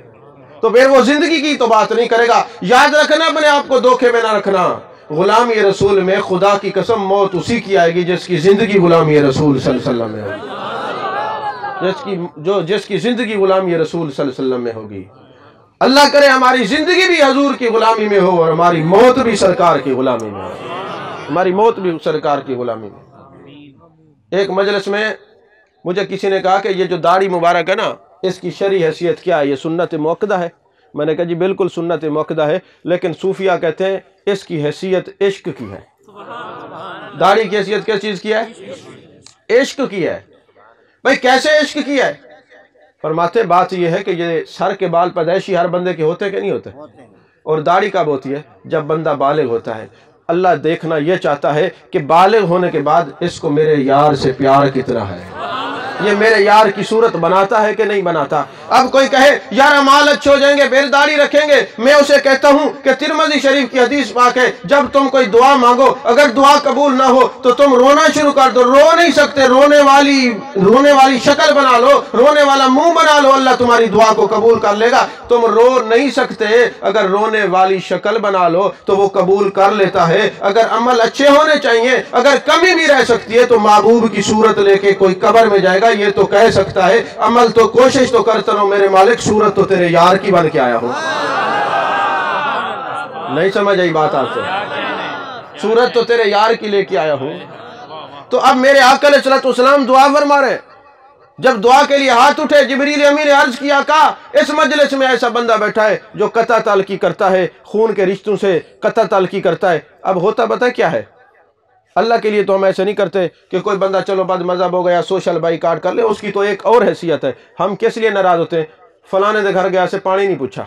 تو پھر وہ زندگی کی تو بات نہیں کرے گا۔ یاد رکھنا، اپنے آپ کو دھوکے میں نہ رکھنا، غلام یہ رسول میں خدا کی قسم موت اسی کی آئے گی جس کی زندگی غلام یہ رسول صلی اللہ علیہ وسلم میں ہوگی، جس کی زندگی غلام یہ رسول صلی اللہ علیہ وسلم میں ہوگی۔ اللہ کرے ہماری زندگی بھی حضور کی غلامی میں ہو اور ہماری موت بھی سرکار کی غلامی میں ہو، ہماری موت بھی سرکار کی غلامی میں۔ ایک مجلس میں مجھے کسی نے کہا کہ یہ جو داڑھی مبارک ہے نا، اس کی شرعی حیثیت کیا ہے؟ یہ سنت مؤکدہ ہے؟ میں نے کہا جی بالکل سنت مؤکدہ ہے، لیکن صوفیہ کہتے ہیں اس کی حیثیت عشق کی ہے۔ داڑھی کی حیثیت کس چیز کی ہے؟ عشق کی ہے۔ بھئی کیسے عشق کی ہے؟ فرماتے بات یہ ہے کہ یہ سر کے بال پیدائشی ہر بندے کے ہوتے کہ نہیں ہوتے، اور داڑھی کب ہوتی ہے؟ جب بندہ بالغ ہوتا ہے۔ اللہ دیکھنا یہ چاہتا ہے کہ بالغ ہونے کے بعد اس کو میرے یار سے پیار کتنا ہے، یہ میرے یار کی صورت بناتا ہے کہ نہیں بناتا۔ اب کوئی کہے یار امال اچھے ہو جائیں گے پھر داڑھی رکھیں گے، میں اسے کہتا ہوں کہ ترمذی شریف کی حدیث پاک ہے، جب تم کوئی دعا مانگو اگر دعا قبول نہ ہو تو تم رونا شروع کر دو۔ رو نہیں سکتے، رونے والی شکل بنا لو، رونے والا منہ بنا لو، اللہ تمہاری دعا کو قبول کر لے گا۔ تم رو نہیں سکتے، اگر رونے والی شکل بنا لو تو وہ قبول کر لیتا ہے۔ اگر عمل اچھے ہونے چاہیے، اگر کمی بھی رہ سکتی ہے تو محبوب کی صورت لے کے کوئی قبر میں جائے گا، یہ تو کہہ سکتا ہے عمل تو کوشش تو کرتا رہو میرے مالک، صورت تو تیرے یار کی بن کے آیا ہوں۔ نہیں سمجھ آئی بات آپ سے؟ صورت تو تیرے یار کی لے کے آیا ہوں۔ تو اب میرے آقا علیہ السلام دعا فرما رہے ہیں، جب دعا کے لیے ہاتھ اٹھے جبریل امین نے عرض کیا، کہا اس مجلس میں ایسا بندہ بیٹھا ہے جو قطع تعلقی کرتا ہے، خون کے رشتوں سے قطع تعلقی کرتا ہے۔ اب ہوتا پتہ کیا ہے؟ اللہ کے لیے تو ہم ایسے نہیں کرتے کہ کوئی بندہ چلو بد مذہب ہو گیا سوشل بائیکاٹ کر لے، اس کی تو ایک اور حیثیت ہے۔ ہم کس لیے ناراض ہوتے ہیں؟ فلانے دے گھر گیا سے پانی نہیں پوچھا،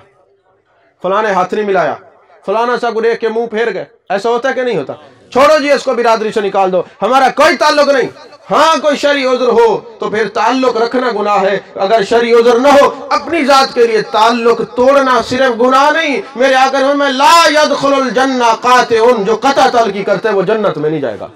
فلانے ہاتھ نہیں ملایا، فلانا سا گریک کے منہ پھیر گئے، ایسا ہوتا ہے کہ نہیں ہوتا؟ چھوڑو جی اس کو برادری سے نکال دو، ہمارا کوئی تعلق نہیں۔ ہاں کوئی شرعی عذر ہو تو پھر تعلق رکھنا گناہ ہے، اگر شرعی عذر نہ ہو اپنی ذات کے لیے تعلق توڑنا صرف گناہ نہیں۔ میرے آقا میں لا يدخل الجنہ قاطع، جو قطع تعلقی کرتے ہیں وہ جنت میں نہیں جائے گا۔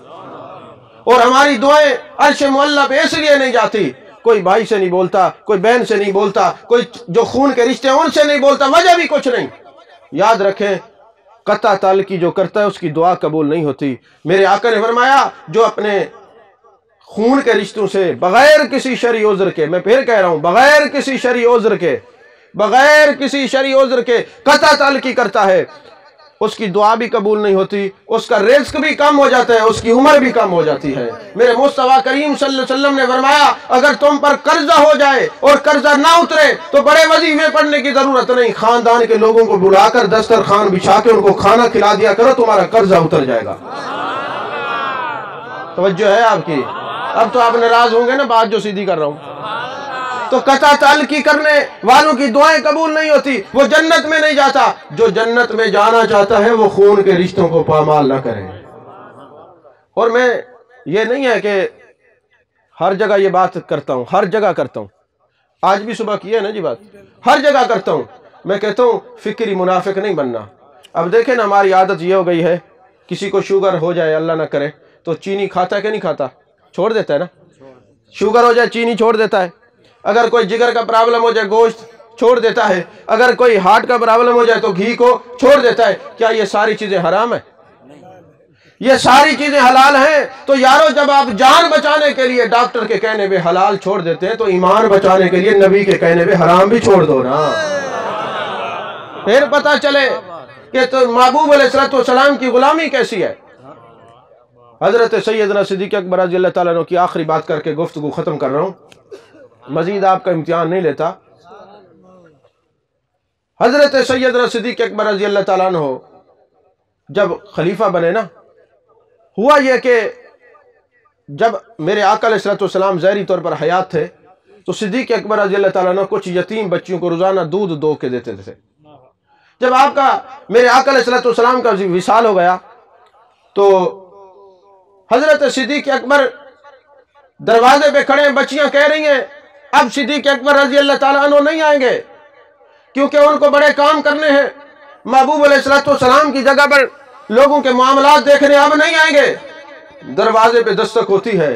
اور ہماری دعائیں عرش معلی پہ اس لیے نہیں جاتی، کوئی بھائی سے نہیں بولتا، کوئی بہن سے نہیں بولتا، کوئی جو خون کے رشتے ہیں ان سے نہیں بولتا، وجہ بھی کچھ نہیں۔ یاد رکھیں قطع تعلقی جو کرتا ہے اس کی دعا قبول نہیں ہوتی۔ میرے آقا نے فرمایا جو اپنے خون کے رشتوں سے بغیر کسی شرعی عذر کے، میں پھر کہہ رہا ہوں بغیر کسی شرعی عذر کے قطع تعلقی کرتا ہے، اس کی دعا بھی قبول نہیں ہوتی، اس کا رزق بھی کم ہو جاتا ہے، اس کی عمر بھی کم ہو جاتی ہے۔ میرے مصطفیٰ کریم صلی اللہ علیہ وسلم نے فرمایا اگر تم پر قرضہ ہو جائے اور قرضہ نہ اترے تو بڑے وظیفے پڑھنے کی ضرورت نہیں، خاندان کے لوگوں کو بلا کر دسترخوان بچھا کے ان کو کھانا کھلا دیا کرو، تمہارا قرضہ اتر جائے گا۔ توجہ ہے آپ کی؟ اب تو آپ ناراض ہوں گے نا بات جو سیدھی کر رہا ہوں۔ تو قطع تعلقی کرنے والوں کی دعائیں قبول نہیں ہوتی، وہ جنت میں نہیں جاتا۔ جو جنت میں جانا چاہتا ہے وہ خون کے رشتوں کو پامال نہ کرے۔ اور میں یہ نہیں ہے کہ ہر جگہ یہ بات کرتا ہوں، ہر جگہ کرتا ہوں، آج بھی صبح کی ہے نا جی بات، ہر جگہ کرتا ہوں۔ میں کہتا ہوں فکری منافق نہیں بننا۔ اب دیکھیں نا ہماری عادت یہ ہو گئی ہے، کسی کو شوگر ہو جائے اللہ نہ کرے تو چینی کھاتا ہے کہ نہیں کھاتا؟ چھوڑ دیتا ہے نا۔ شوگر ہو جائے چینی چھوڑ دیتا ہے، اگر کوئی جگر کا پرابلم ہو جائے گوشت چھوڑ دیتا ہے، اگر کوئی ہارٹ کا پرابلم ہو جائے تو گھی کو چھوڑ دیتا ہے۔ کیا یہ ساری چیزیں حرام ہیں؟ یہ ساری چیزیں حلال ہیں۔ تو یارو جب آپ جان بچانے کے لیے ڈاکٹر کے کہنے پہ حلال چھوڑ دیتے ہیں تو ایمان بچانے کے لیے نبی کے کہنے پہ حرام بھی چھوڑ دو نا، پھر پتہ چلے کہ تو محبوب علیہ السلام کی غلامی کیسی ہے۔ حضرت سیدنا صدیق اکبر رضی اللہ تعالیٰ عنہ کی آخری بات کر کے گفتگو ختم کر رہا ہوں، مزید آپ کا امتحان نہیں لیتا۔ حضرت سیدنا صدیق اکبر رضی اللہ تعالیٰ عنہ جب خلیفہ بنے نا، ہوا یہ کہ جب میرے آقا علیہ السلام ظاہری طور پر حیات تھے تو صدیق اکبر رضی اللہ تعالیٰ عنہ کچھ یتیم بچیوں کو روزانہ دودھ دو کے دیتے تھے۔ جب آپ کا میرے آقا علیہ السلام کا وصال ہو گیا تو حضرت صدیق اکبر دروازے پہ کھڑے ہیں، بچیاں کہہ رہی ہیں اب صدیق اکبر رضی اللہ تعالیٰ عنہ نہیں آئیں گے کیونکہ ان کو بڑے کام کرنے ہیں، محبوب علیہ السلام کی جگہ پر لوگوں کے معاملات دیکھنے اب نہیں آئیں گے۔ دروازے پہ دستک ہوتی ہے،